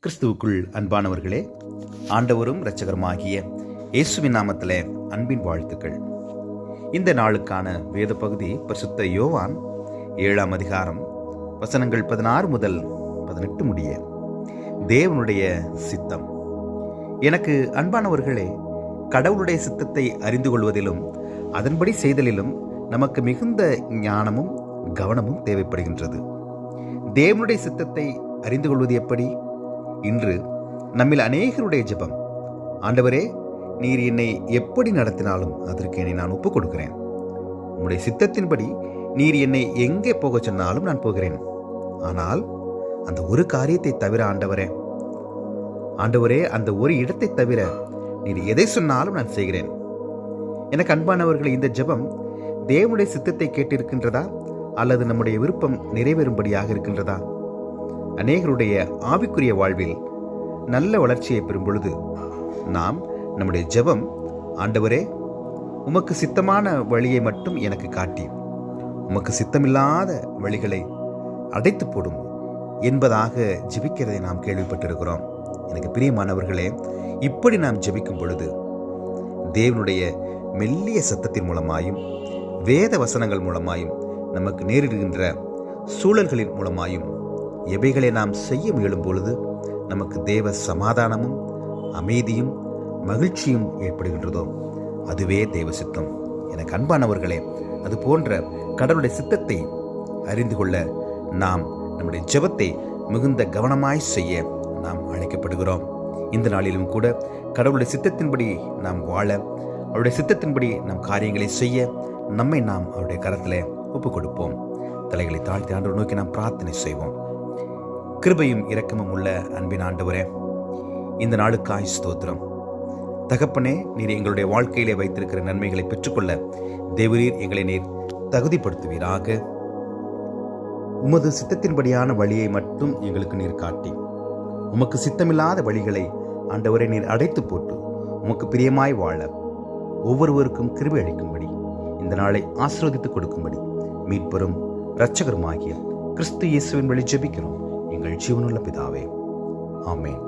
கிறிஸ்துவுக்குள் அன்பானவர்களே, ஆண்டவரும் இரட்சகருமாகிய இயேசுவின் நாமத்திலே அன்பின் வாழ்த்துக்கள். இந்த நாளுக்கான வேத பகுதி பரிசுத்த யோவான் 7ஆம் அதிகாரம் வசனங்கள் 16 முதல் 18 முடிய. தேவனுடைய சித்தம். எனக்கு அன்பானவர்களே, கடவுளுடைய சித்தத்தை அறிந்து கொள்வதிலும் அதன்படி செய்தலிலும் நமக்கு மிகுந்த ஞானமும் கவனமும் தேவைப்படுகின்றது. தேவனுடைய சித்தத்தை அறிந்து கொள்வது எப்படி? இன்று நம்மில் அநேகருடைய ஜெபம், ஆண்டவரே, நீர் என்னை எப்படி நடத்தினாலும் அதற்கு என்னை நான் ஒப்புக் கொடுக்கிறேன். உம்முடைய சித்தத்தின்படி நீர் என்னை எங்கே போக சொன்னாலும் நான் போகிறேன். ஆனால் அந்த ஒரு காரியத்தை தவிர ஆண்டவரே, அந்த ஒரு இடத்தை தவிர நீர் எதை சொன்னாலும் நான் செய்கிறேன். எனக்கு அன்பானவர்களே, இந்த ஜெபம் தேவனுடைய சித்தத்தை கேட்டிருக்கின்றதா அல்லது நம்முடைய விருப்பம் நிறைவேறும்படியாக இருக்கின்றதா? அநேகருடைய ஆவிக்குரிய வாழ்வில் நல்ல வளர்ச்சியை பெறும் பொழுது நாம் நம்முடைய ஜெபம், ஆண்டவரே, உமக்கு சித்தமான வழியை மட்டும் எனக்கு காட்டி உமக்கு சித்தமில்லாத வழிகளை அடைத்து போடும் என்பதாக ஜெபிக்கிறதை நாம் கேள்விப்பட்டிருக்கிறோம். எனக்கு பிரியமானவர்களே, இப்படி நாம் ஜெபிக்கும் பொழுது தேவனுடைய மெல்லிய சத்தத்தின் மூலமாயும் வேத வசனங்கள் மூலமாயும் நமக்கு நேரிடுகின்ற சூழல்களின் மூலமாயும் எவைகளை நாம் செய்ய முயலும் பொழுது நமக்கு தேவ சமாதானமும் அமைதியும் மகிழ்ச்சியும் ஏற்படுகின்றதோ அதுவே தேவ சித்தம். எனக்கு அன்பானவர்களே, அது போன்ற கடவுளுடைய சித்தத்தை அறிந்து கொள்ள நாம் நம்முடைய ஜெபத்தை மிகுந்த கவனமாய் செய்ய நாம் அழைக்கப்படுகிறோம். இந்த நாளிலும் கூட கடவுளுடைய சித்தத்தின்படி நாம் வாழ, அவருடைய சித்தத்தின்படி நம் காரியங்களை செய்ய நம்மை நாம் அவருடைய கரத்தில் ஒப்புக் கொடுப்போம். தலைகளை தாழ்த்தி ஆண்டவரை நோக்கி நாம் பிரார்த்தனை செய்வோம். கிருபையும் இரக்கமும் உள்ள அன்பின் ஆண்டவரே, இந்த நாளுக்காய் ஸ்தோத்திரம். தகப்பனே, நீர் எங்களுடைய வாழ்க்கையிலே வைத்திருக்கிற நன்மைகளை பெற்றுக்கொள்ள தேவரீர் எங்களை நீர் தகுதிப்படுத்துவீராக. உமது சித்தத்தின்படியான வழியை மட்டும் எங்களுக்கு நீர் காட்டி உமக்கு சித்தமில்லாத வழிகளை ஆண்டவரை நீர் அடைத்து போட்டு உமக்கு பிரியமாய் வாழ ஒவ்வொருவருக்கும் கிருபை அளிக்கும்படி, இந்த நாளை ஆசீர்வதித்துக் கொடுக்கும்படி மீட்பெரும் இரட்சகருமாகிய கிறிஸ்து இயேசுவின் வழி ஜெபிக்கிறோம் எங்கள் ஜீவனுள்ள பிதாவே. ஆமென்.